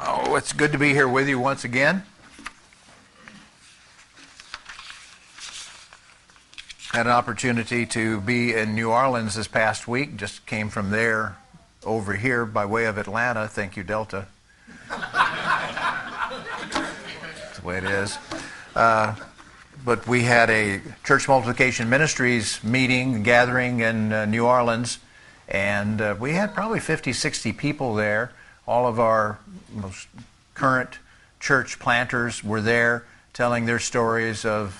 Oh, it's good to be here with you once again. Had an opportunity to be in New Orleans this past week. Just came from there over here by way of Atlanta. Thank you, Delta. That's the way it is. But we had a Church Multiplication Ministries meeting, gathering in New Orleans, and we had probably 50, 60 people there. All of our most current church planters were there telling their stories of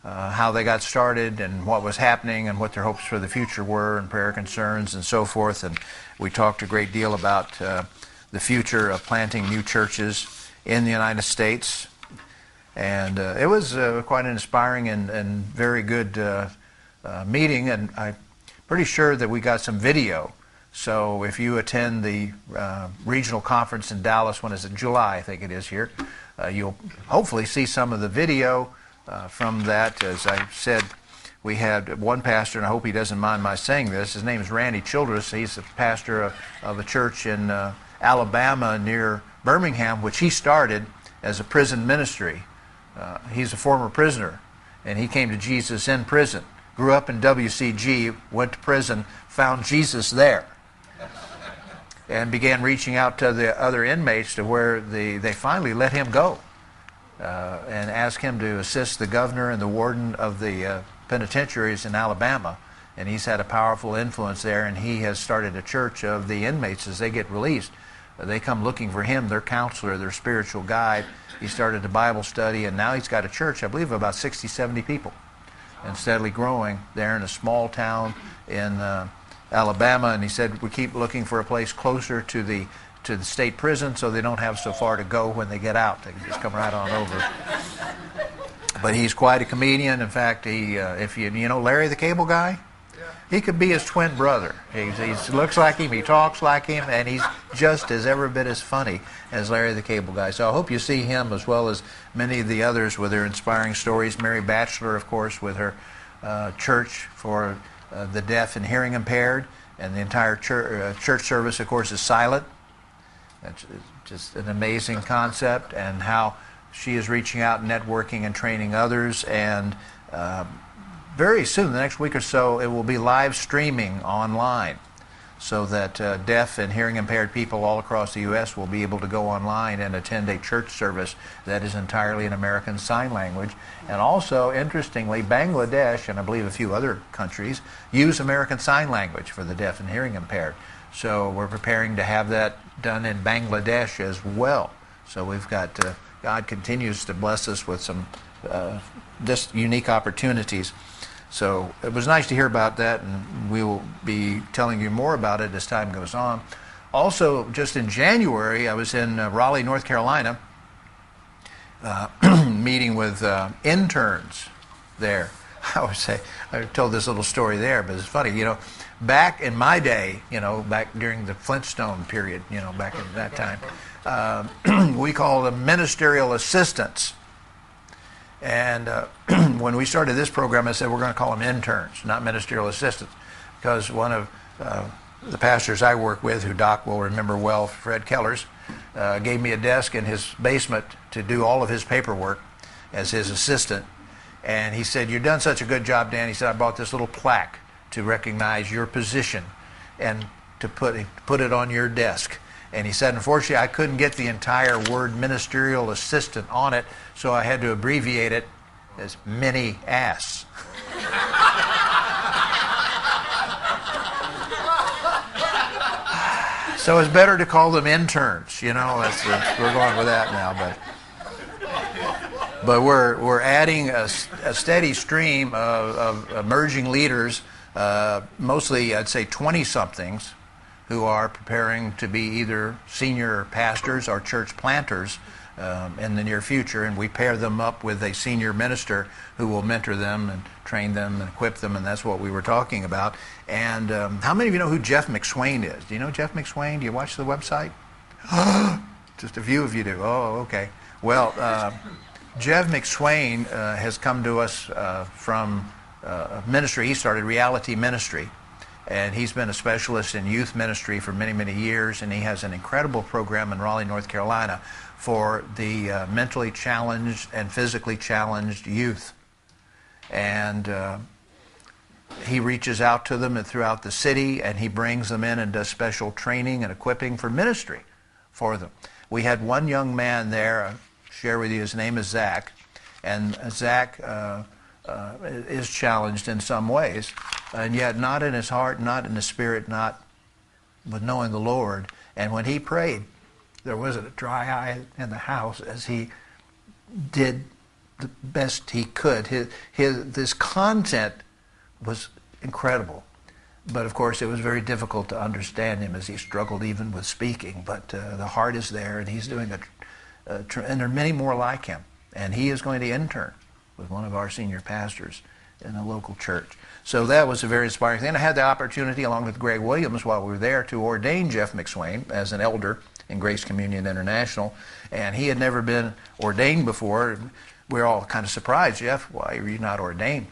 how they got started and what was happening and what their hopes for the future were and prayer concerns and so forth. And we talked a great deal about the future of planting new churches in the United States. And it was quite an inspiring and very good meeting, and I'm pretty sure that we got some video. So if you attend the regional conference in Dallas, when is it? July, I think it is here, you'll hopefully see some of the video from that. As I said, we had one pastor, and I hope he doesn't mind my saying this. His name is Randy Childress. He's the pastor of a church in Alabama near Birmingham, which he started as a prison ministry. He's a former prisoner, and he came to Jesus in prison. Grew up in WCG, went to prison, found Jesus there, and began reaching out to the other inmates to where they finally let him go and asked him to assist the governor and the warden of the penitentiaries in Alabama. And he's had a powerful influence there, and he has started a church of the inmates as they get released. They come looking for him, their counselor, their spiritual guide. He started a Bible study, and now he's got a church, I believe, of about 60, 70 people, and steadily growing there in a small town in Alabama. And he said, we keep looking for a place closer to the state prison so they don't have so far to go when they get out. They can just come right on over. But he's quite a comedian. In fact, if you know Larry the Cable Guy, he could be his twin brother. He looks like him, he talks like him, and he's just as every bit as funny as Larry the Cable Guy. So I hope you see him as well as many of the others with their inspiring stories. Mary Batchelor, of course, with her church for the deaf and hearing impaired, and the entire church service, of course, is silent. That's just an amazing concept, and how she is reaching out, networking, and training others. And very soon, the next week or so, it will be live streaming online, so that deaf and hearing impaired people all across the U.S. will be able to go online and attend a church service that is entirely in American Sign Language. And also, interestingly, Bangladesh, and I believe a few other countries, use American Sign Language for the deaf and hearing impaired. So we're preparing to have that done in Bangladesh as well. So we've got, God continues to bless us with some just unique opportunities. So it was nice to hear about that, and we will be telling you more about it as time goes on. Also, just in January, I was in Raleigh, North Carolina, meeting with interns there. I told this little story there, but it's funny, back in my day, back during the Flintstone period, back in that time, we called them ministerial assistants. And when we started this program, I said we're going to call them interns, not ministerial assistants, because one of the pastors I work with, who Doc will remember well, Fred Kellers, gave me a desk in his basement to do all of his paperwork as his assistant. And he said, "You've done such a good job, Dan." He said, "I bought this little plaque to recognize your position and to put it on your desk." And he said, "Unfortunately, I couldn't get the entire word ministerial assistant on it, so I had to abbreviate it as mini-ass." So it's better to call them interns, we're going with that now. But we're adding a steady stream of emerging leaders, mostly I'd say 20-somethings, who are preparing to be either senior pastors or church planters in the near future, and we pair them up with a senior minister who will mentor them and train them and equip them, and that's what we were talking about. And how many of you know who Jeff McSwain is? Do you know Jeff McSwain? Do you watch the website? Just a few of you do. Oh, okay. Well, Jeff McSwain has come to us from a ministry he started, Reality Ministry. And he's been a specialist in youth ministry for many, many years, and he has an incredible program in Raleigh, North Carolina for the mentally challenged and physically challenged youth. And he reaches out to them throughout the city, and he brings them in and does special training and equipping for ministry for them. We had one young man there, I'll share with you, his name is Zach, and Zach is challenged in some ways, and yet not in his heart, not in his spirit, not with knowing the Lord. And when he prayed, there wasn't a dry eye in the house as he did the best he could. His content was incredible, but of course it was very difficult to understand him as he struggled even with speaking. But the heart is there, and he's doing and there are many more like him. And he is going to intern with one of our senior pastors in a local church. So that was a very inspiring thing. I had the opportunity, along with Greg Williams, while we were there, to ordain Jeff McSwain as an elder in Grace Communion International. And he had never been ordained before. We were all kind of surprised. Jeff, why are you not ordained?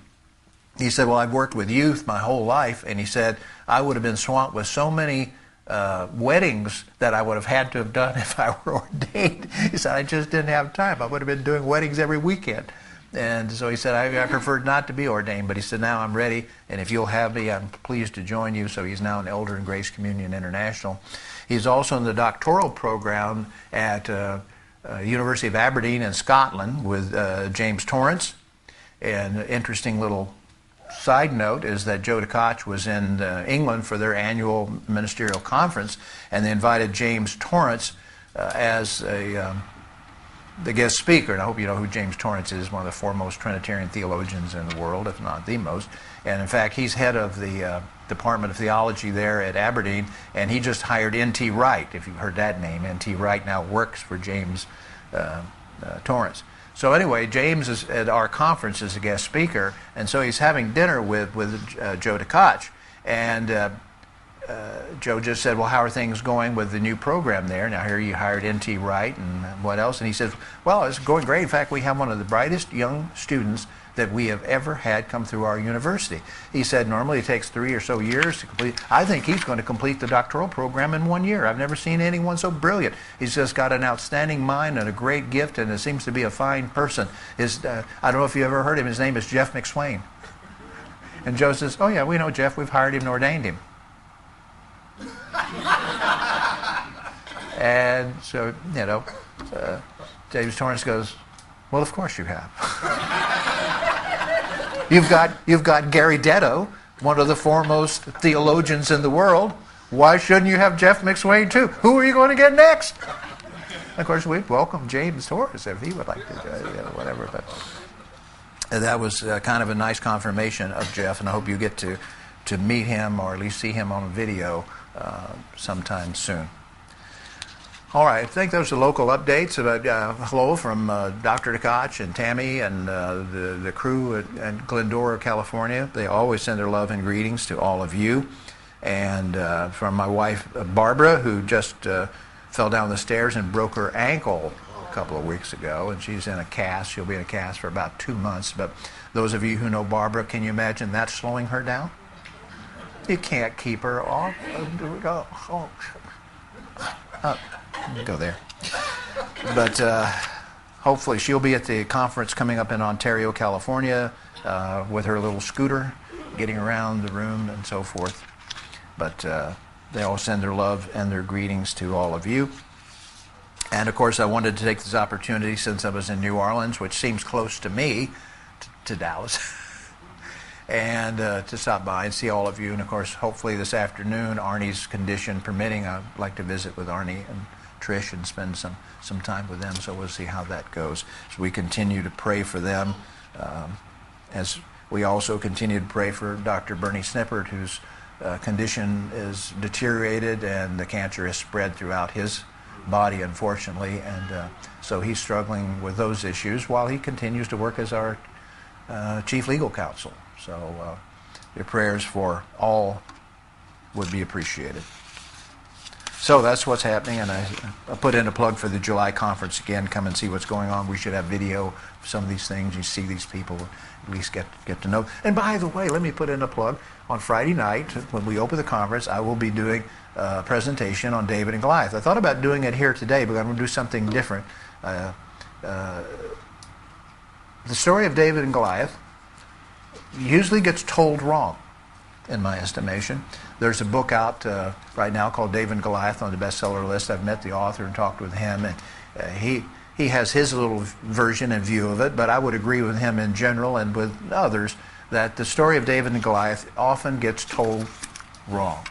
He said, well, I've worked with youth my whole life. And he said, I would have been swamped with so many weddings that I would have had to have done if I were ordained. He said, I just didn't have time. I would have been doing weddings every weekend. And so he said, I preferred not to be ordained. But he said, now I'm ready, and if you'll have me, I'm pleased to join you. So he's now an elder in Grace Communion International. He's also in the doctoral program at University of Aberdeen in Scotland with James Torrance. And an interesting little side note is that Joe DeKoch was in England for their annual ministerial conference, and they invited James Torrance as the guest speaker. And I hope you know who James Torrance is, one of the foremost Trinitarian theologians in the world, if not the most. And in fact, he's head of the Department of Theology there at Aberdeen, and he just hired N.T. Wright, if you've heard that name. N.T. Wright now works for James Torrance. So anyway, James is at our conference as a guest speaker, and so he's having dinner with Joe DeKoch. And Joe just said, well, how are things going with the new program there? Now here you hired N.T. Wright and what else? And he says, well, it's going great. In fact, we have one of the brightest young students that we have ever had come through our university. He said normally it takes 3 or so years to complete. I think he's going to complete the doctoral program in 1 year. I've never seen anyone so brilliant. He's just got an outstanding mind and a great gift, and it seems to be a fine person. I don't know if you ever heard him. His name is Jeff McSwain. And Joe says, oh yeah, we know Jeff. We've hired him and ordained him. And so, James Torrance goes, well, of course you have. You've got Gary Detto, one of the foremost theologians in the world. Why shouldn't you have Jeff McSwain too? Who are you going to get next? And of course, we'd welcome James Torrance if he would like to, whatever. But that was kind of a nice confirmation of Jeff, and I hope you get to meet him or at least see him on video sometime soon. All right, I think those are local updates. Hello from Dr. DeKoch and Tammy and the crew at Glendora, California. They always send their love and greetings to all of you. And from my wife, Barbara, who just fell down the stairs and broke her ankle a couple of weeks ago, and she's in a cast. She'll be in a cast for about 2 months. But those of you who know Barbara, can you imagine that slowing her down? You can't keep her off. Go there. But hopefully she'll be at the conference coming up in Ontario, California, with her little scooter, getting around the room and so forth. But they all send their love and their greetings to all of you. And of course, I wanted to take this opportunity, since I was in New Orleans, which seems close to me, to Dallas, and to stop by and see all of you. And of course, hopefully this afternoon, Arnie's condition permitting, I'd like to visit with Arnie and Trish and spend some time with them. So we'll see how that goes. So we continue to pray for them, as we also continue to pray for Dr. Bernie Snippert, whose condition is deteriorated and the cancer has spread throughout his body, unfortunately. And so he's struggling with those issues while he continues to work as our chief legal counsel. So your prayers for all would be appreciated. So that's what's happening, and I put in a plug for the July conference again. Come and see what's going on. We should have video of some of these things. You see these people, at least get to know. And by the way, let me put in a plug. On Friday night, when we open the conference, I will be doing a presentation on David and Goliath. I thought about doing it here today, but I'm going to do something different. The story of David and Goliath usually gets told wrong, in my estimation. There's a book out right now called David and Goliath on the bestseller list. I've met the author and talked with him, and he has his little version and view of it, but I would agree with him in general and with others that the story of David and Goliath often gets told wrong.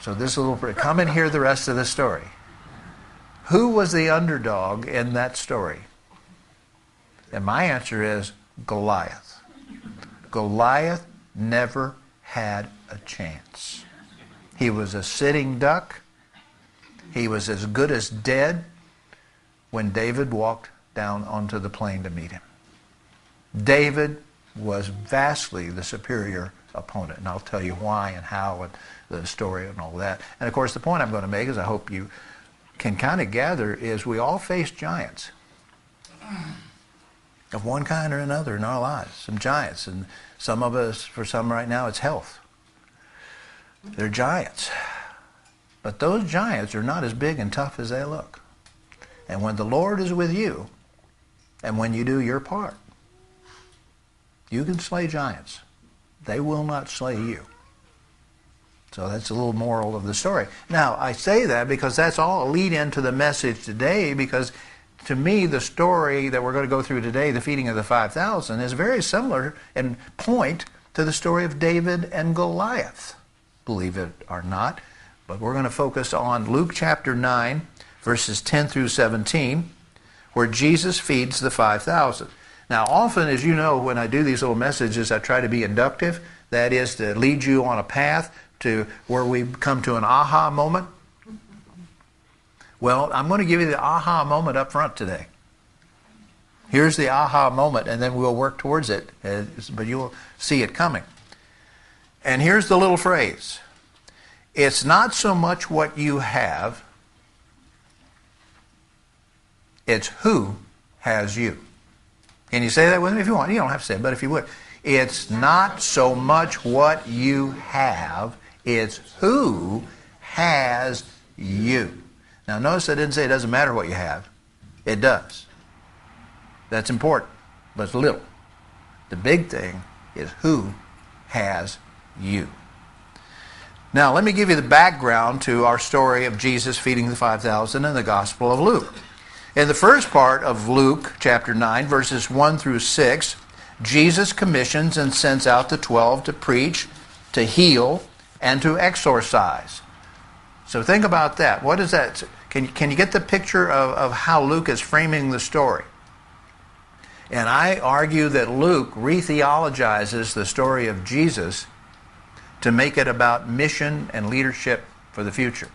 So this little, come and hear the rest of the story. Who was the underdog in that story? And my answer is Goliath. Goliath never had a chance. He was a sitting duck. He was as good as dead when David walked down onto the plain to meet him. David was vastly the superior opponent, and I'll tell you why and how and the story and all that. And of course, the point I'm going to make, as I hope you can kind of gather, is we all face giants of one kind or another in our lives. Some giants, and some of us, for some right now, it's health. They're giants. But those giants are not as big and tough as they look. And when the Lord is with you, and when you do your part, you can slay giants. They will not slay you. So that's a little moral of the story. Now, I say that because that's all a lead into the message today, because to me, the story that we're going to go through today, the feeding of the 5,000, is very similar in point to the story of David and Goliath, believe it or not. But we're going to focus on Luke chapter 9, verses 10 through 17, where Jesus feeds the 5,000. Now, often, as you know, when I do these little messages, I try to be inductive. That is to lead you on a path to where we come to an aha moment. Well, I'm going to give you the aha moment up front today. Here's the aha moment, and then we'll work towards it, but you'll see it coming. And here's the little phrase. It's not so much what you have, it's who has you. Can you say that with me if you want? You don't have to say it, but if you would. It's not so much what you have, it's who has you. Now notice I didn't say it doesn't matter what you have. It does. That's important, but it's little. The big thing is who has you. Now let me give you the background to our story of Jesus feeding the 5,000 in the Gospel of Luke. In the first part of Luke chapter 9, verses 1 through 6, Jesus commissions and sends out the 12 to preach, to heal, and to exorcise. So think about that. What is that? Can you get the picture of how Luke is framing the story? And I argue that Luke re-theologizes the story of Jesus to make it about mission and leadership for the future.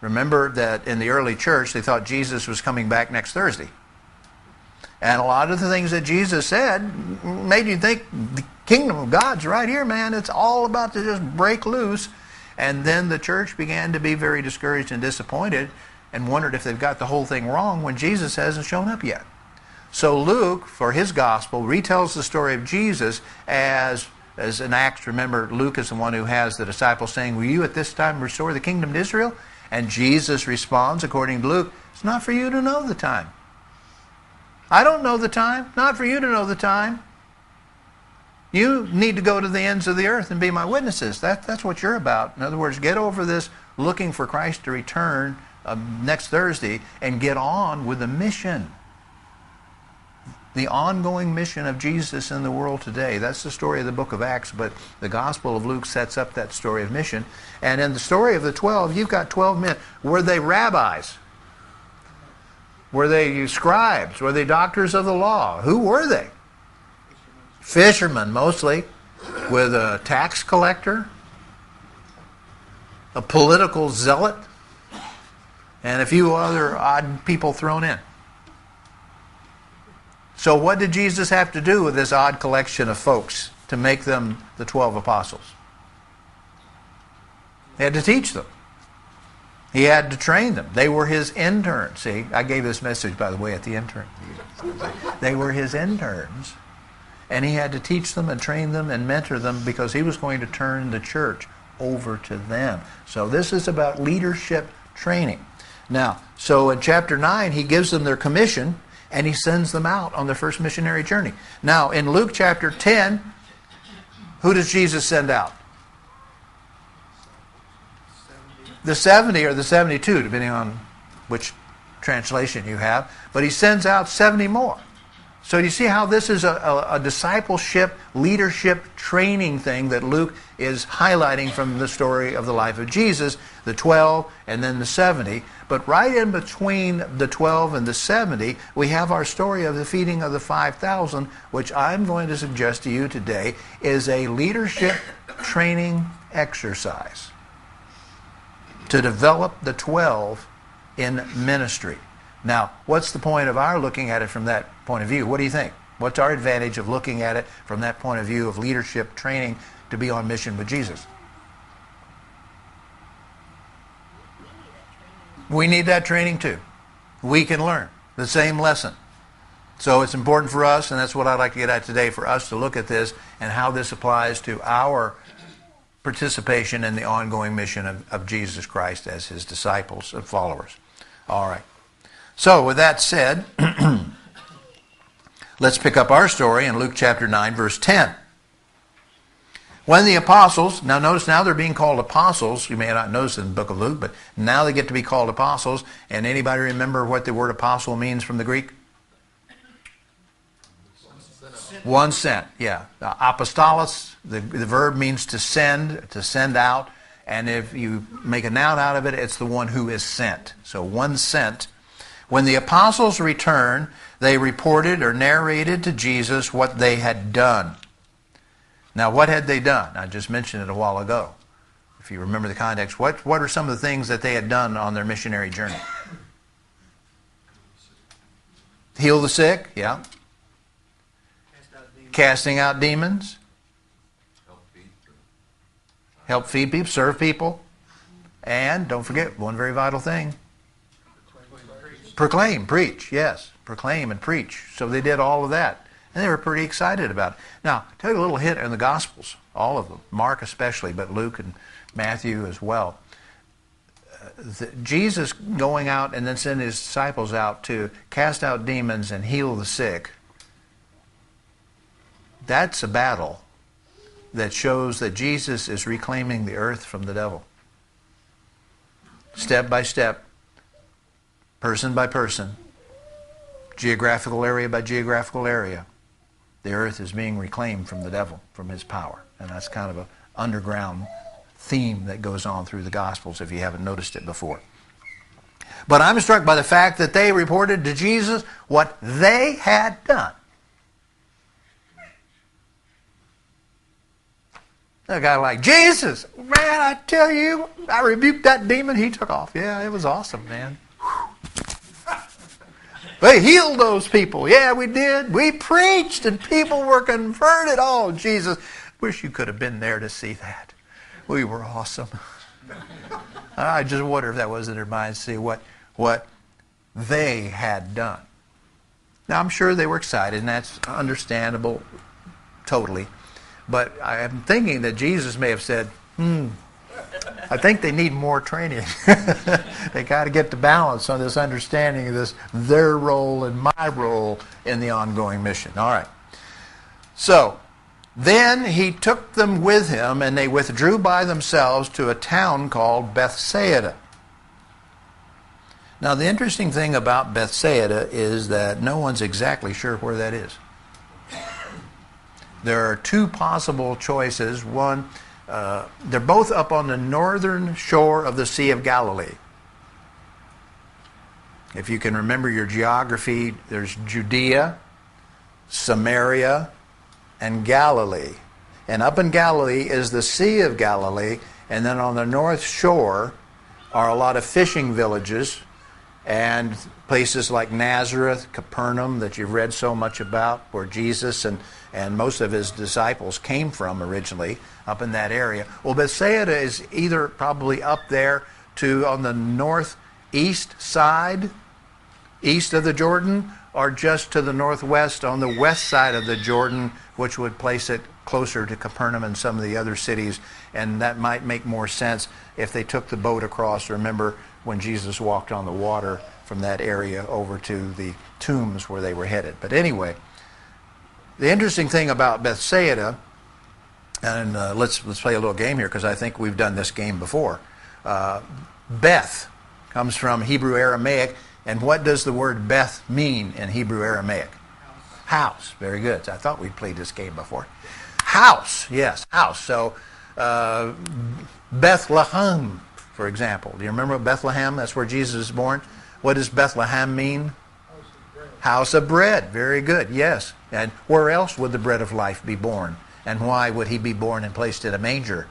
Remember that in the early church, they thought Jesus was coming back next Thursday. And a lot of the things that Jesus said made you think the kingdom of God's right here, man. It's all about to just break loose. And then the church began to be very discouraged and disappointed and wondered if they've got the whole thing wrong when Jesus hasn't shown up yet. So Luke, for his gospel, retells the story of Jesus as in Acts. Remember, Luke is the one who has the disciples saying, will you at this time restore the kingdom to Israel? And Jesus responds, according to Luke, it's not for you to know the time. I don't know the time. Not for you to know the time. You need to go to the ends of the earth and be my witnesses. That's what you're about. In other words, get over this looking for Christ to return next Thursday and get on with the mission. The ongoing mission of Jesus in the world today. That's the story of the book of Acts, but the Gospel of Luke sets up that story of mission. And in the story of the 12, you've got 12 men. Were they rabbis? Were they scribes? Were they doctors of the law? Who were they? Fishermen, mostly, with a tax collector, a political zealot, and a few other odd people thrown in. So what did Jesus have to do with this odd collection of folks to make them the 12 apostles? He had to teach them. He had to train them. They were his interns. See, I gave this message, by the way, at the intern. They were his interns. And he had to teach them and train them and mentor them because he was going to turn the church over to them. So this is about leadership training. Now, so in chapter 9, he gives them their commission and he sends them out on their first missionary journey. Now, in Luke chapter 10, who does Jesus send out? The 70 or the 72, depending on which translation you have. But he sends out 70 more. So you see how this is a discipleship, leadership training thing that Luke is highlighting from the story of the life of Jesus, the 12 and then the 70. But right in between the 12 and the 70, we have our story of the feeding of the 5,000, which I'm going to suggest to you today is a leadership training exercise to develop the 12 in ministry. Now, what's the point of our looking at it from that point of view? What do you think? What's our advantage of looking at it from that point of view of leadership training to be on mission with Jesus? We need that training too. We can learn the same lesson. So it's important for us, and that's what I'd like to get at today, for us to look at this and how this applies to our participation in the ongoing mission of Jesus Christ as his disciples and followers. All right. So with that said, let's pick up our story in Luke chapter 9, verse 10. When the apostles, now notice now they're being called apostles. You may not notice in the book of Luke, but now they get to be called apostles. And anybody remember what the word apostle means from the Greek? One sent, yeah. Apostolos, the verb means to send out. And if you make a noun out of it, it's the one who is sent. So one sent. When the apostles returned, they reported or narrated to Jesus what they had done. Now, what had they done? I just mentioned it a while ago. If you remember the context, what are some of the things that they had done on their missionary journey? Heal the sick, yeah. Casting out demons. Help feed people, serve people. And, don't forget, one very vital thing. Proclaim, preach, yes. Proclaim and preach. So they did all of that. And they were pretty excited about it. Now, tell you a little hint in the Gospels, all of them, Mark especially, but Luke and Matthew as well. Jesus going out and then sending his disciples out to cast out demons and heal the sick, that's a battle that shows that Jesus is reclaiming the earth from the devil. Step by step, person by person, geographical area by geographical area, the earth is being reclaimed from the devil, from his power. And that's kind of an underground theme that goes on through the Gospels if you haven't noticed it before. But I'm struck by the fact that they reported to Jesus what they had done. A guy like, Jesus, man, I tell you, I rebuked that demon, he took off. Yeah, it was awesome, man. They healed those people. Yeah, we did. We preached and people were converted. Oh, Jesus, wish you could have been there to see that. We were awesome. I just wonder if that was in their minds, see what they had done. Now, I'm sure they were excited, and that's understandable totally. But I am thinking that Jesus may have said, I think they need more training. They got to get the balance on this understanding of this, their role and my role in the ongoing mission. All right. So, then he took them with him, and they withdrew by themselves to a town called Bethsaida. Now, the interesting thing about Bethsaida is that no one's exactly sure where that is. There are two possible choices. One, they're both up on the northern shore of the Sea of Galilee. If you can remember your geography, there's Judea, Samaria, and Galilee. And up in Galilee is the Sea of Galilee, and then on the north shore are a lot of fishing villages, and places like Nazareth, Capernaum that you've read so much about, where Jesus and most of his disciples came from originally, up in that area. Well, Bethsaida is either probably up there to on the northeast side, east of the Jordan, or just to the northwest on the west side of the Jordan, which would place it closer to Capernaum and some of the other cities. And that might make more sense if they took the boat across. Remember when Jesus walked on the water from that area over to the tombs where they were headed. But anyway, the interesting thing about Bethsaida, and let's play a little game here because I think we've done this game before. Beth comes from Hebrew Aramaic, and what does the word Beth mean in Hebrew Aramaic? House. Very good. I thought we'd played this game before. House. Yes, house. So Bethlehem, for example. Do you remember Bethlehem? That's where Jesus was born. What does Bethlehem mean? House of bread. Very good. Yes. And where else would the bread of life be born? And why would he be born and placed in a manger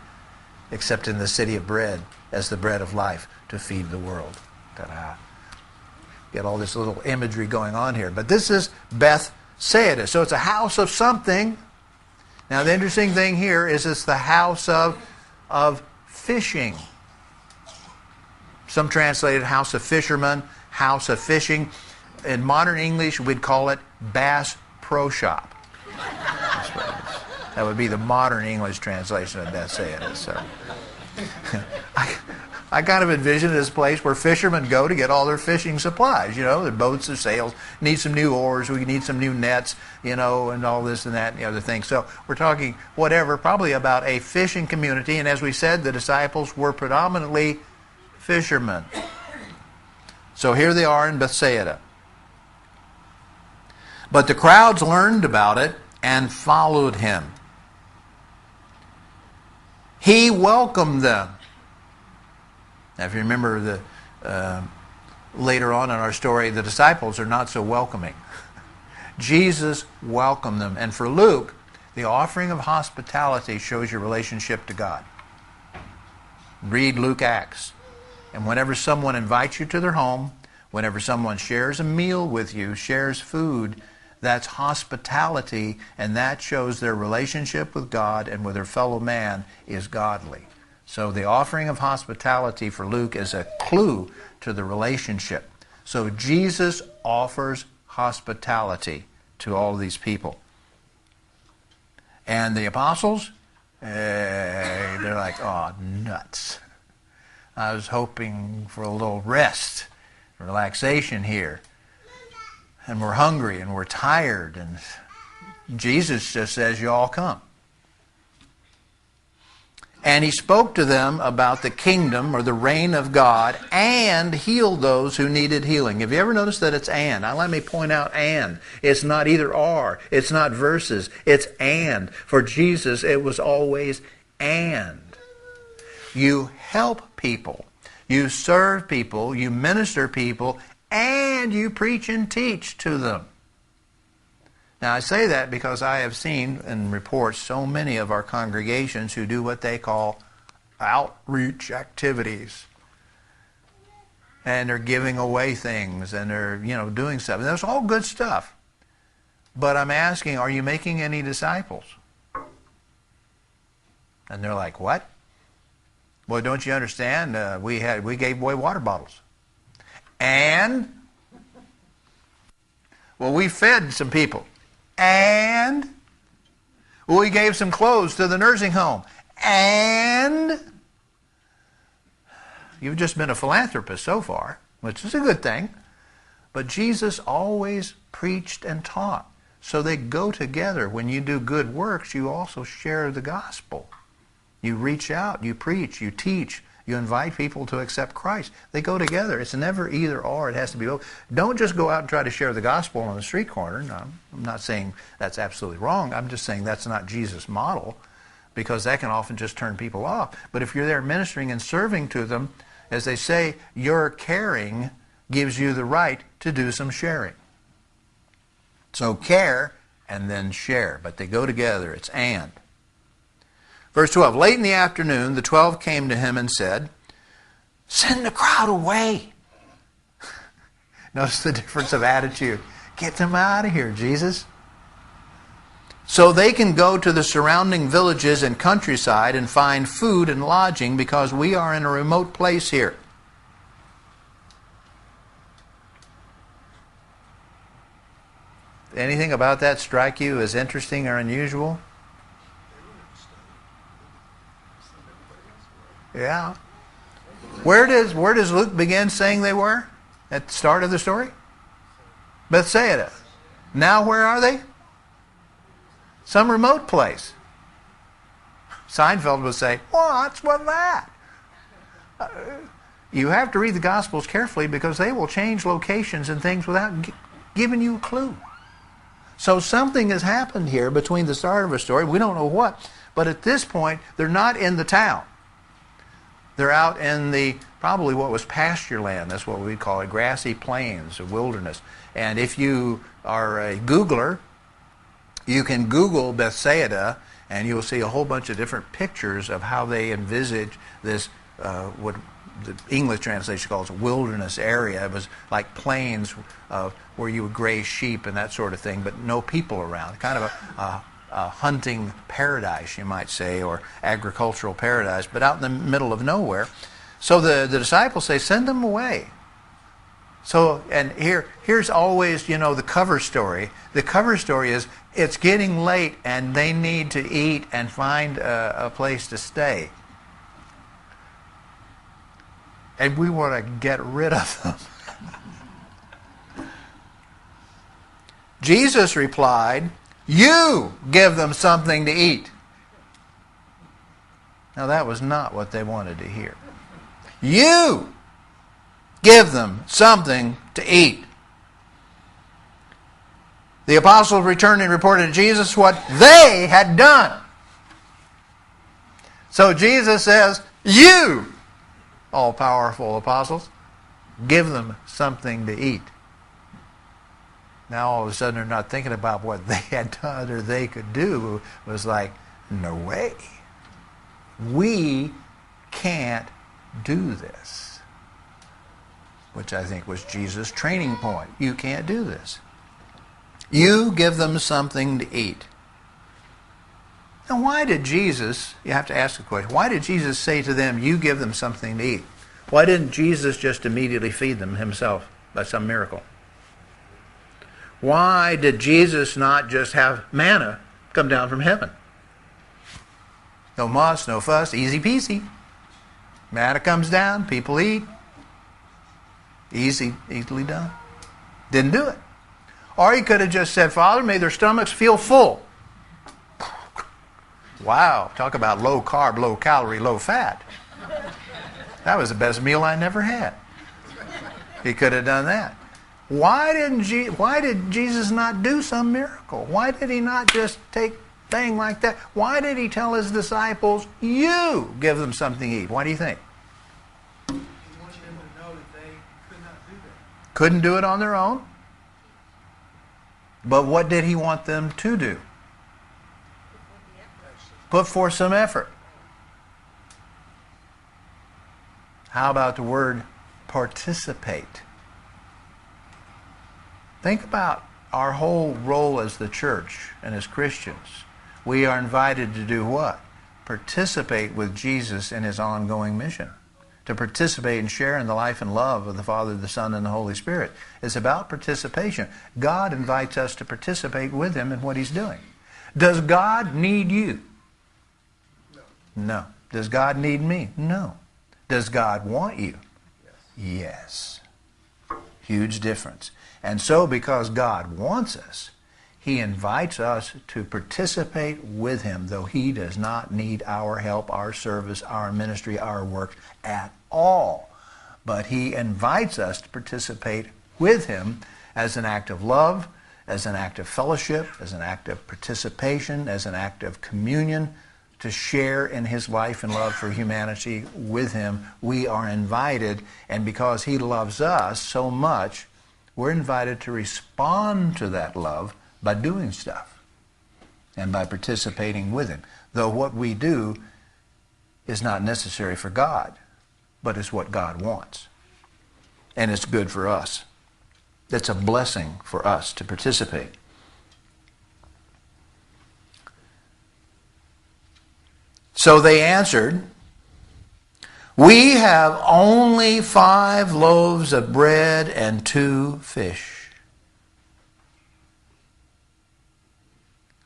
except in the city of bread as the bread of life to feed the world? Ta-da. Get all this little imagery going on here. But this is Bethsaida. So it's a house of something. Now the interesting thing here is it's the house of fishing. Some translated house of fishermen, house of fishing. In modern English, we'd call it Bass Pro Shop. That's what it is. That would be the modern English translation of Bethsaida. So, I kind of envision this place where fishermen go to get all their fishing supplies. You know, their boats, their sails, need some new oars, we need some new nets, you know, and all this and that and the other thing. So we're talking whatever, probably about a fishing community. And as we said, the disciples were predominantly fishermen. So here they are in Bethsaida. But the crowds learned about it and followed him. He welcomed them. Now, if you remember later on in our story, the disciples are not so welcoming. Jesus welcomed them. And for Luke, the offering of hospitality shows your relationship to God. Read Luke Acts. And whenever someone invites you to their home, whenever someone shares a meal with you, shares food, that's hospitality, and that shows their relationship with God and with their fellow man is godly. So the offering of hospitality for Luke is a clue to the relationship. So Jesus offers hospitality to all these people. And the apostles, they're like, oh, nuts. I was hoping for a little rest, relaxation here. And we're hungry and we're tired. And Jesus just says, you all come. And he spoke to them about the kingdom or the reign of God and healed those who needed healing. Have you ever noticed that it's and? Now let me point out and. It's not either or. It's not verses. It's and. For Jesus, it was always and. You help people. You serve people. You minister people. And you preach and teach to them. Now I say that because I have seen in reports so many of our congregations who do what they call outreach activities. And they're giving away things and they're, doing stuff. And that's all good stuff. But I'm asking, are you making any disciples? And they're like, what? Well, don't you understand? We gave away water bottles. And, well, we fed some people. And, well, we gave some clothes to the nursing home. And, you've just been a philanthropist so far, which is a good thing. But Jesus always preached and taught. So they go together. When you do good works, you also share the gospel. You reach out, you preach, you teach. You invite people to accept Christ. They go together. It's never either or. It has to be both. Don't just go out and try to share the gospel on the street corner. No, I'm not saying that's absolutely wrong. I'm just saying that's not Jesus' model, because that can often just turn people off. But if you're there ministering and serving to them, as they say, your caring gives you the right to do some sharing. So care and then share. But they go together. It's and. Verse 12, late in the afternoon, the 12 came to him and said, send the crowd away. Notice the difference of attitude. Get them out of here, Jesus. So they can go to the surrounding villages and countryside and find food and lodging because we are in a remote place here. Anything about that strike you as interesting or unusual? Yeah. Where does Luke begin saying they were? At the start of the story? Bethsaida. Now where are they? Some remote place. Seinfeld would say, what's with that? You have to read the Gospels carefully because they will change locations and things without giving you a clue. So something has happened here between the start of a story. We don't know what. But at this point, they're not in the town. They're out in the, probably what was pasture land. That's what we call it, grassy plains, a wilderness. And if you are a Googler, you can Google Bethsaida, and you'll see a whole bunch of different pictures of how they envisage this, what the English translation calls a wilderness area. It was like plains where you would graze sheep and that sort of thing, but no people around. Kind of a hunting paradise, you might say, or agricultural paradise, but out in the middle of nowhere. So the disciples say, send them away. So, and here's always, the cover story. The cover story is, it's getting late and they need to eat and find a place to stay. And we want to get rid of them. Jesus replied, you give them something to eat. Now that was not what they wanted to hear. You give them something to eat. The apostles returned and reported to Jesus what they had done. So Jesus says, you, all-powerful apostles, give them something to eat. Now all of a sudden they're not thinking about what they had done or they could do. It was like, no way. We can't do this. Which I think was Jesus' training point. You can't do this. You give them something to eat. Now why did Jesus, you have to ask the question, why did Jesus say to them, you give them something to eat? Why didn't Jesus just immediately feed them himself by some miracle? Why did Jesus not just have manna come down from heaven? No muss, no fuss, easy peasy. Manna comes down, people eat. Easily done. Didn't do it. Or he could have just said, Father, may their stomachs feel full. Wow, talk about low carb, low calorie, low fat. That was the best meal I never had. He could have done that. Why did Jesus not do some miracle? Why did he not just take a thing like that? Why did he tell his disciples, you give them something to eat? Why do you think? He wanted them to know that they could not do that. Couldn't do it on their own. But what did he want them to do? Put forth some effort. How about the word participate? Think about our whole role as the church and as Christians. We are invited to do what? Participate with Jesus in his ongoing mission. To participate and share in the life and love of the Father, the Son, and the Holy Spirit. It's about participation. God invites us to participate with him in what he's doing. Does God need you? No. Does God need me? No. Does God want you? Yes. Huge difference. And so because God wants us, he invites us to participate with him, though he does not need our help, our service, our ministry, our work at all. But he invites us to participate with him as an act of love, as an act of fellowship, as an act of participation, as an act of communion, to share in his life and love for humanity with him. We are invited, and because he loves us so much, we're invited to respond to that love by doing stuff and by participating with him. Though what we do is not necessary for God, but it's what God wants. And it's good for us. that's a blessing for us to participate. So they answered, "We have only 5 loaves of bread and 2 fish."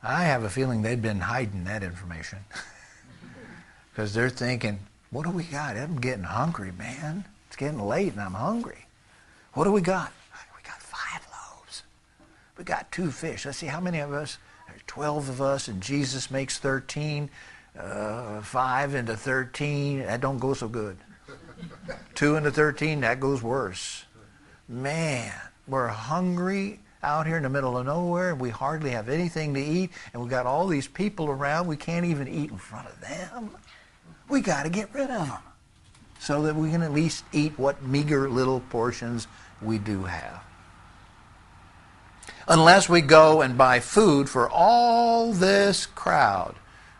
I have a feeling they've been hiding that information. Because they're thinking, what do we got? I'm getting hungry, man. It's getting late and I'm hungry. What do we got? We got 5 loaves. We got 2 fish. Let's see, how many of us? There's 12 of us, and Jesus makes 13. 5 into 13, that don't go so good. 2 into 13, that goes worse. Man, we're hungry out here in the middle of nowhere, and we hardly have anything to eat, and we got all these people around. We can't even eat in front of them. We got to get rid of them so that we can at least eat what meager little portions we do have. Unless we go and buy food for all this crowd.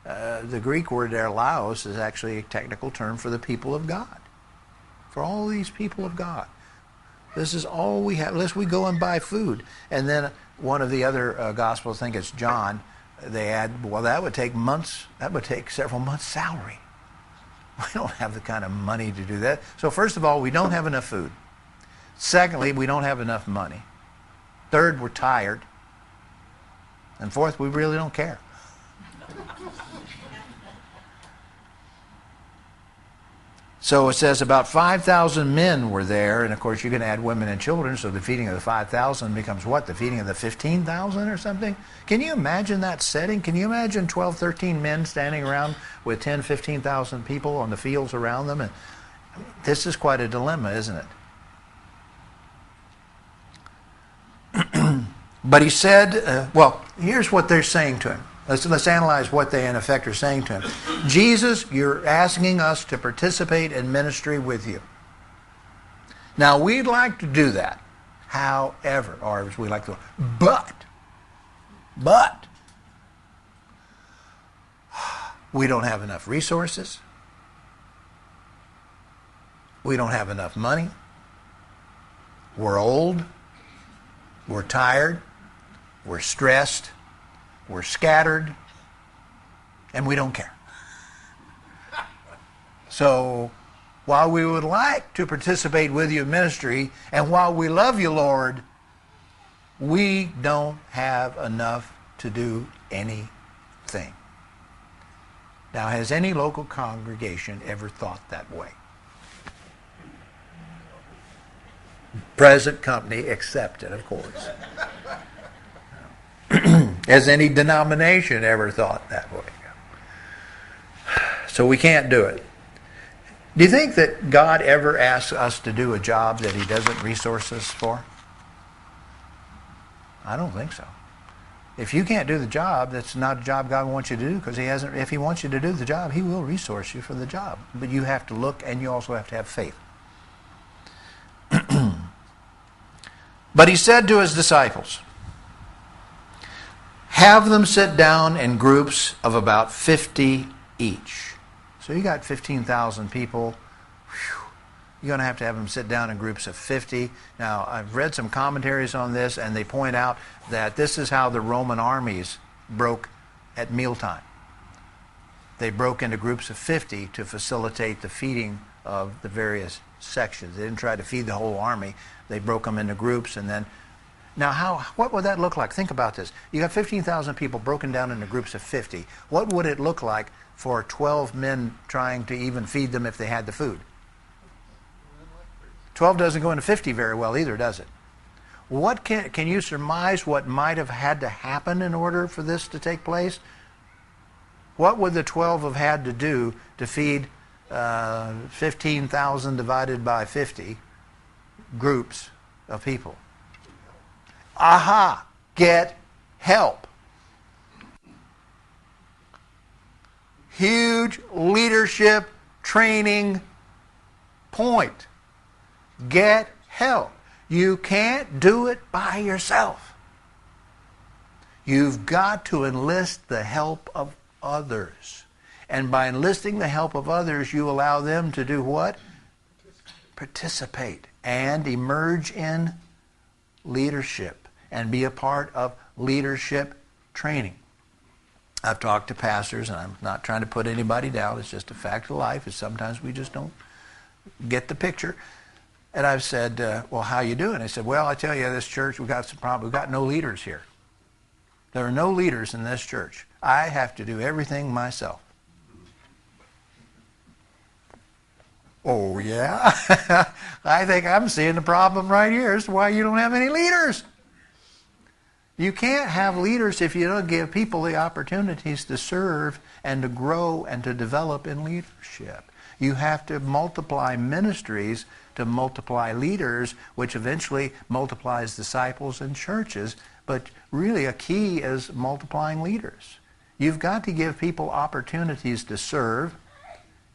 The Greek word there, laos, is actually a technical term for the people of God. For all these people of God. This is all we have, unless we go and buy food. And then one of the other Gospels, I think it's John, they add, well, that would take several months' salary. We don't have the kind of money to do that. So first of all, we don't have enough food. Secondly, we don't have enough money. Third, we're tired. And fourth, we really don't care. So it says about 5,000 men were there, and of course you can add women and children, so the feeding of the 5,000 becomes what? The feeding of the 15,000 or something? Can you imagine that setting? Can you imagine 12, 13 men standing around with 10, 15,000 people on the fields around them? And this is quite a dilemma, isn't it? But he said, well, here's what they're saying to him. Let's analyze what they in effect are saying to him. Jesus, you're asking us to participate in ministry with you. Now, we'd like to do that. However, or as we like to, but, we don't have enough resources. We don't have enough money. We're old. We're tired. We're stressed. We're scattered, and we don't care. So while we would like to participate with you in ministry, and while we love you, Lord, we don't have enough to do anything. Now, has any local congregation ever thought that way? Present company accepted, of course. Has any denomination ever thought that way? So we can't do it. Do you think that God ever asks us to do a job that he doesn't resource us for? I don't think so. If you can't do the job, that's not a job God wants you to do, because if he wants you to do the job, he will resource you for the job. But you have to look, and you also have to have faith. But he said to his disciples, have them sit down in groups of about 50 each. So you got 15,000 people. Whew. You're going to have them sit down in groups of 50. Now, I've read some commentaries on this, and they point out that this is how the Roman armies broke at mealtime. They broke into groups of 50 to facilitate the feeding of the various sections. They didn't try to feed the whole army. They broke them into groups, and then now, what would that look like? Think about this. You got 15,000 people broken down into groups of 50. What would it look like for 12 men trying to even feed them if they had the food? 12 doesn't go into 50 very well either, does it? What can you surmise what might have had to happen in order for this to take place? What would the 12 have had to do to feed 15,000 divided by 50 groups of people? Aha! Get help. Huge leadership training point. Get help. You can't do it by yourself. You've got to enlist the help of others. And by enlisting the help of others, you allow them to do what? Participate and emerge in leadership and be a part of leadership training. I've talked to pastors, and I'm not trying to put anybody down. It's just a fact of life. Is sometimes we just don't get the picture. And I've said, well, how you doing? I said, well, I tell you, this church, we've got some problems. We've got no leaders here. There are no leaders in this church. I have to do everything myself. Oh, yeah? I think I'm seeing the problem right here as to why you don't have any leaders. You can't have leaders if you don't give people the opportunities to serve and to grow and to develop in leadership. You have to multiply ministries to multiply leaders, which eventually multiplies disciples and churches. But really a key is multiplying leaders. You've got to give people opportunities to serve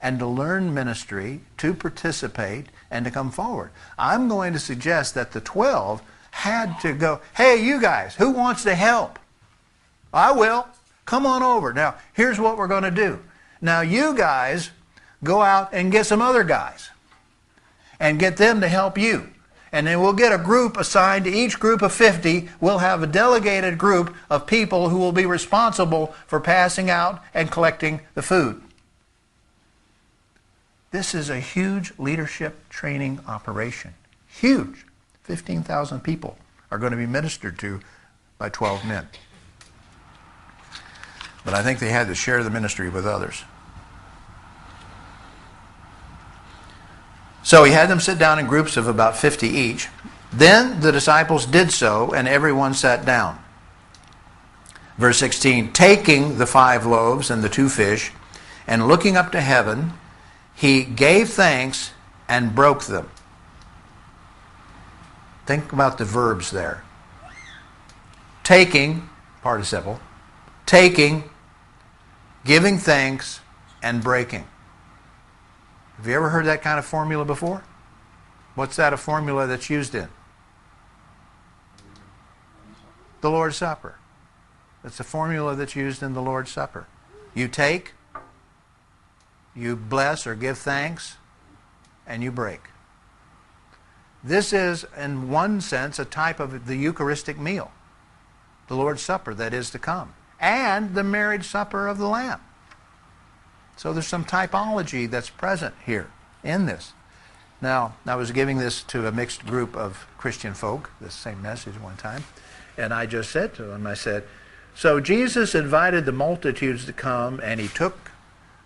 and to learn ministry, to participate, and to come forward. I'm going to suggest that the 12 had to go, hey, you guys, who wants to help? I will. Come on over. Now, here's what we're going to do. Now, you guys go out and get some other guys and get them to help you. And then we'll get a group assigned to each group of 50. We'll have a delegated group of people who will be responsible for passing out and collecting the food. This is a huge leadership training operation. Huge. 15,000 people are going to be ministered to by 12 men. But I think they had to share the ministry with others. So he had them sit down in groups of about 50 each. Then the disciples did so, and everyone sat down. Verse 16, taking the 5 loaves and the 2 fish, and looking up to heaven, he gave thanks and broke them. Think about the verbs there. Taking, participle, taking, giving thanks, and breaking. Have you ever heard that kind of formula before? What's that a formula that's used in? The Lord's Supper. It's a formula that's used in the Lord's Supper. You take, you bless or give thanks, and you break. This is, in one sense, a type of the Eucharistic meal, the Lord's Supper that is to come, and the marriage supper of the Lamb. So there's some typology that's present here in this. Now, I was giving this to a mixed group of Christian folk, this same message one time, and I just said to them, I said, so Jesus invited the multitudes to come, and he took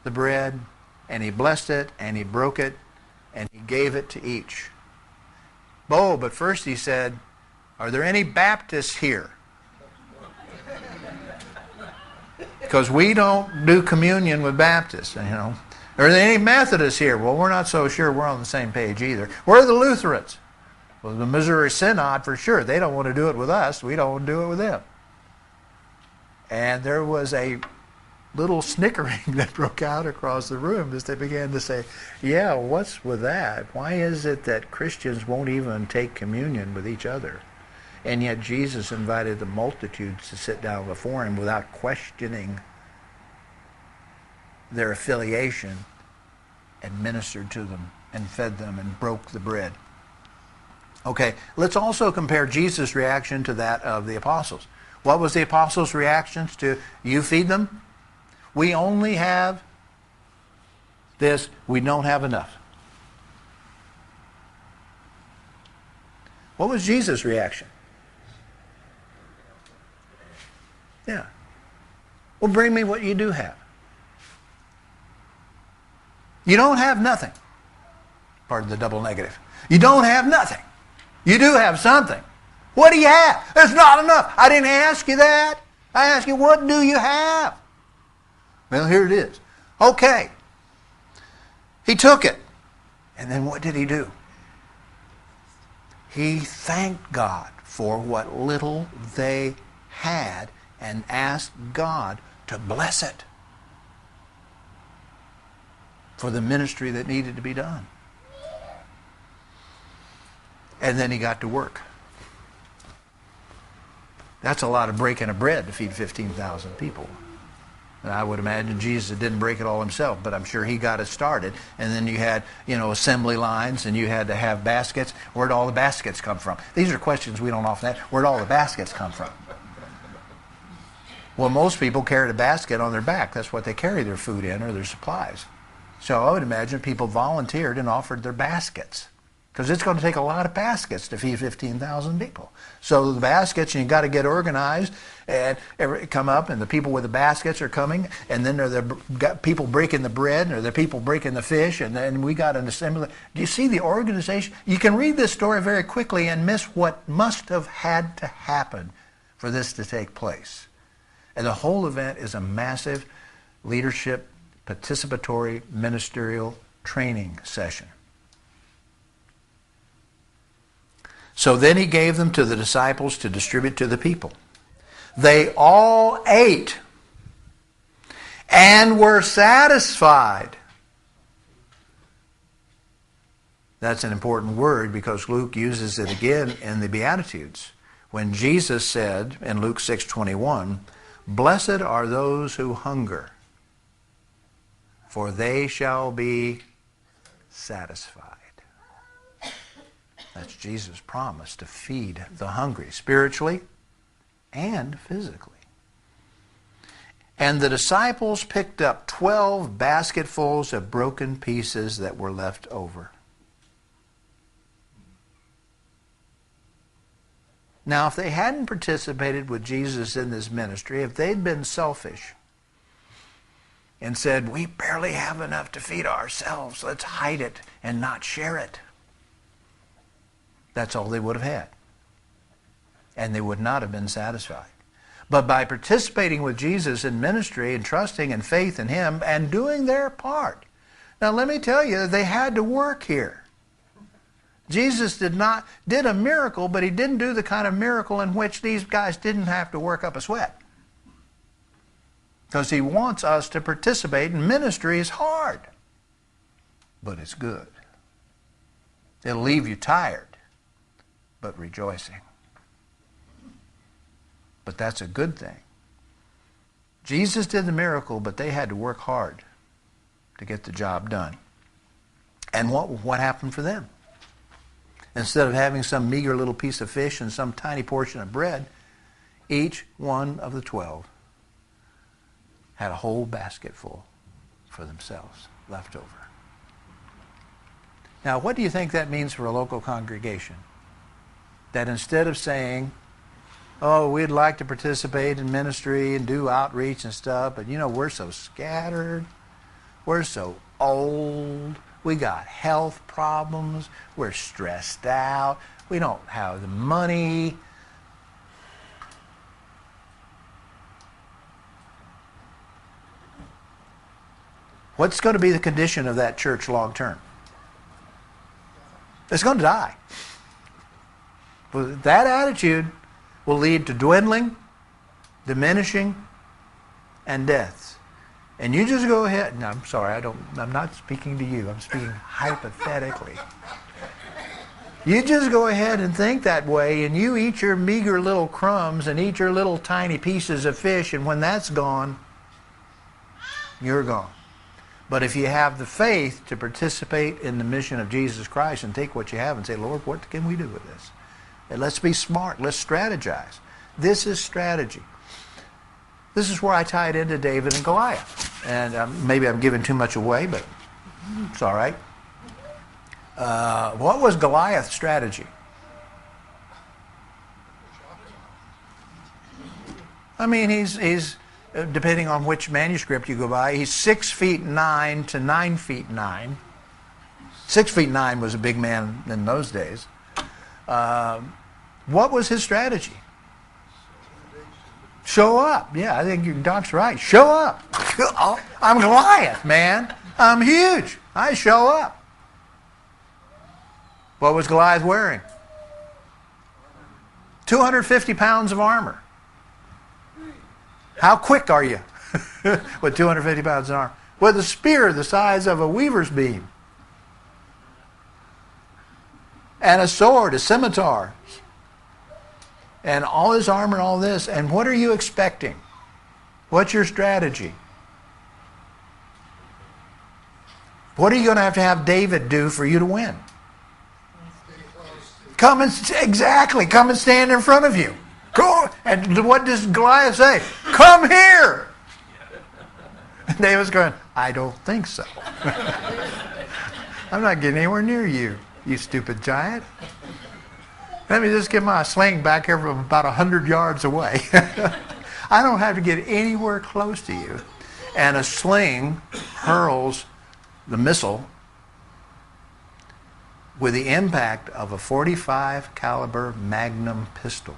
the bread, and he blessed it, and he broke it, and he gave it to each. Oh, but first he said, are there any Baptists here? Because we don't do communion with Baptists, you know. Are there any Methodists here? Well, we're not so sure we're on the same page either. Where are the Lutherans? Well, the Missouri Synod for sure. They don't want to do it with us. We don't want to do it with them. And there was a little snickering that broke out across the room as they began to say, yeah, what's with that? Why is it that Christians won't even take communion with each other? And yet Jesus invited the multitudes to sit down before him without questioning their affiliation, and ministered to them and fed them and broke the bread. Okay, let's also compare Jesus' reaction to that of the apostles. What was the apostles' reactions to you feed them? We only have this, we don't have enough. What was Jesus' reaction? Yeah. Well, bring me what you do have. You don't have nothing. Pardon the double negative. You don't have nothing. You do have something. What do you have? There's not enough. I didn't ask you that. I asked you, what do you have? Well, here it is. Okay. He took it. And then what did he do? He thanked God for what little they had and asked God to bless it for the ministry that needed to be done. And then he got to work. That's a lot of breaking of bread to feed 15,000 people. And I would imagine Jesus didn't break it all himself, but I'm sure he got it started. And then you had, assembly lines, and you had to have baskets. Where'd all the baskets come from? These are questions we don't often ask. Where'd all the baskets come from? Well, most people carried a basket on their back. That's what they carry their food in or their supplies. So I would imagine people volunteered and offered their baskets, because it's going to take a lot of baskets to feed 15,000 people. So the baskets, and you got to get organized and come up, and the people with the baskets are coming, and then there got people breaking the bread, or the people breaking the fish, and then we got an assembly. Do you see the organization? You can read this story very quickly and miss what must have had to happen for this to take place. And the whole event is a massive leadership, participatory, ministerial training session. So then he gave them to the disciples to distribute to the people. They all ate and were satisfied. That's an important word because Luke uses it again in the Beatitudes. When Jesus said in Luke 6:21, "Blessed are those who hunger, for they shall be satisfied." That's Jesus' promise to feed the hungry, spiritually and physically. And the disciples picked up 12 basketfuls of broken pieces that were left over. Now, if they hadn't participated with Jesus in this ministry, if they'd been selfish and said, "We barely have enough to feed ourselves, let's hide it and not share it," that's all they would have had. And they would not have been satisfied. But by participating with Jesus in ministry and trusting in faith in him and doing their part. Now let me tell you, they had to work here. Jesus did a miracle, but he didn't do the kind of miracle in which these guys didn't have to work up a sweat. Because he wants us to participate, and ministry is hard. But it's good. It'll leave you tired, but rejoicing. But that's a good thing. Jesus did the miracle, but they had to work hard to get the job done. And what happened for them? Instead of having some meager little piece of fish and some tiny portion of bread, each one of the 12 had a whole basket full for themselves left over. Now, what do you think that means for a local congregation? That instead of saying, "Oh, we'd like to participate in ministry and do outreach and stuff, but we're so scattered, we're so old, we got health problems, we're stressed out, we don't have the money." What's going to be the condition of that church long term? It's going to die. But that attitude will lead to dwindling, diminishing, and deaths. And you just go ahead. No, I'm sorry, I'm not speaking to you. I'm speaking hypothetically. You just go ahead and think that way, and you eat your meager little crumbs and eat your little tiny pieces of fish, and when that's gone, you're gone. But if you have the faith to participate in the mission of Jesus Christ and take what you have and say, "Lord, what can we do with this?" And let's be smart. Let's strategize. This is strategy. This is where I tie it into David and Goliath. And maybe I'm giving too much away, but it's all right. What was Goliath's strategy? I mean, he's depending on which manuscript you go by, he's 6'9" to 9'9". 6'9" was a big man in those days. What was his strategy? Show up. Yeah, I think Doc's right. Show up. I'm Goliath, man. I'm huge. I show up. What was Goliath wearing? 250 pounds of armor. How quick are you with 250 pounds of armor? With a spear the size of a weaver's beam. And a sword, a scimitar. And all his armor and all this. And what are you expecting? What's your strategy? What are you going to have David do for you to win? Come and stand in front of you. Go. And what does Goliath say? Come here. And David's going, I don't think so. I'm not getting anywhere near you, you stupid giant. Let me just get my sling back here from about 100 yards away. I don't have to get anywhere close to you. And a sling hurls the missile with the impact of a .45 caliber Magnum pistol.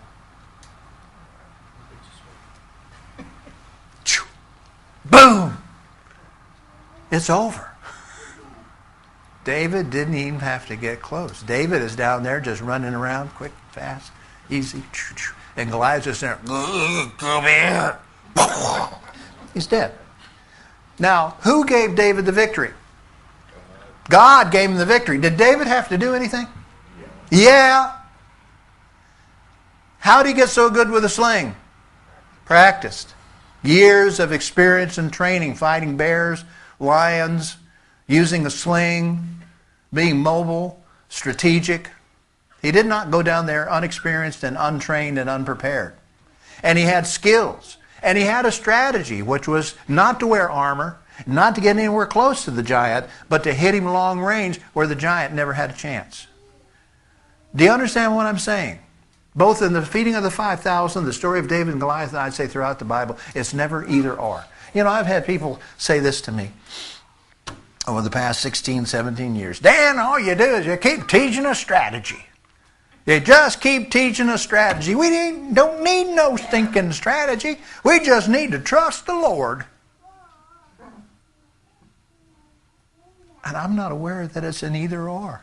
Boom! It's over. David didn't even have to get close. David is down there just running around, quick, fast, easy. And Goliath's just there. Come here. He's dead. Now, who gave David the victory? God gave him the victory. Did David have to do anything? Yeah. How did he get so good with a sling? Practiced. Years of experience and training, fighting bears, lions, using a sling, being mobile, strategic. He did not go down there unexperienced and untrained and unprepared. And he had skills. And he had a strategy, which was not to wear armor, not to get anywhere close to the giant, but to hit him long range where the giant never had a chance. Do you understand what I'm saying? Both in the feeding of the 5,000, the story of David and Goliath, and I'd say throughout the Bible, it's never either or. You know, I've had people say this to me over the past 16, 17 years. Dan, all you do is you keep teaching a strategy. You just keep teaching a strategy. We don't need no stinking strategy. We just need to trust the Lord. And I'm not aware that it's an either or.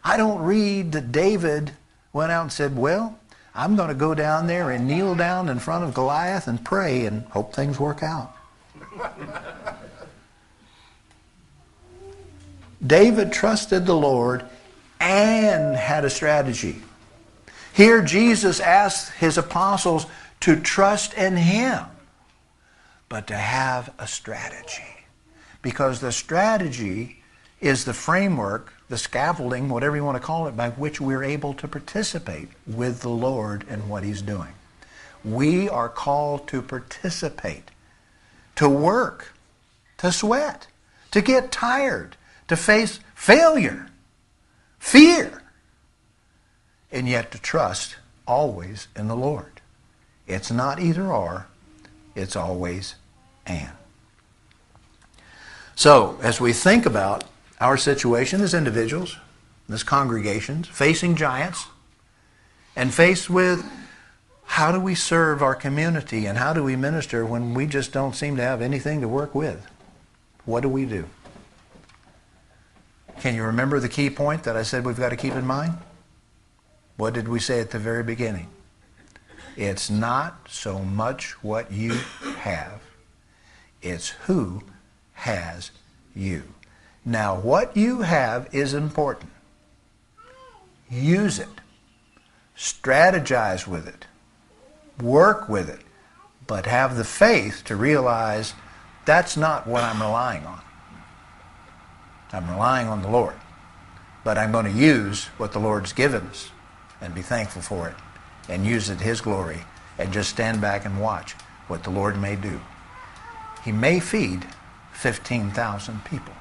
I don't read that David went out and said, well, I'm going to go down there and kneel down in front of Goliath and pray and hope things work out. David trusted the Lord and had a strategy. Here Jesus asked his apostles to trust in him, but to have a strategy. Because the strategy is the framework, the scaffolding, whatever you want to call it, by which we're able to participate with the Lord and what he's doing. We are called to participate, to work, to sweat, to get tired, to face failure, fear, and yet to trust always in the Lord. It's not either or, it's always and. So, as we think about our situation as individuals, as congregations, facing giants, and faced with how do we serve our community and how do we minister when we just don't seem to have anything to work with? What do we do? Can you remember the key point that I said we've got to keep in mind? What did we say at the very beginning? It's not so much what you have, it's who has you. Now, what you have is important. Use it. Strategize with it. Work with it. But have the faith to realize that's not what I'm relying on. I'm relying on the Lord. But I'm going to use what the Lord's given us and be thankful for it and use it to his glory and just stand back and watch what the Lord may do. He may feed 15,000 people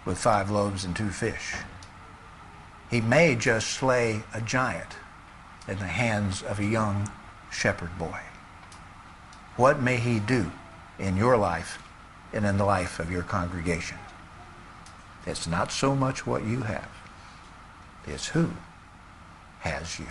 with 5 loaves and 2 fish. He may just slay a giant in the hands of a young shepherd boy. What may he do in your life and in the life of your congregation? It's not so much what you have, it's who has you.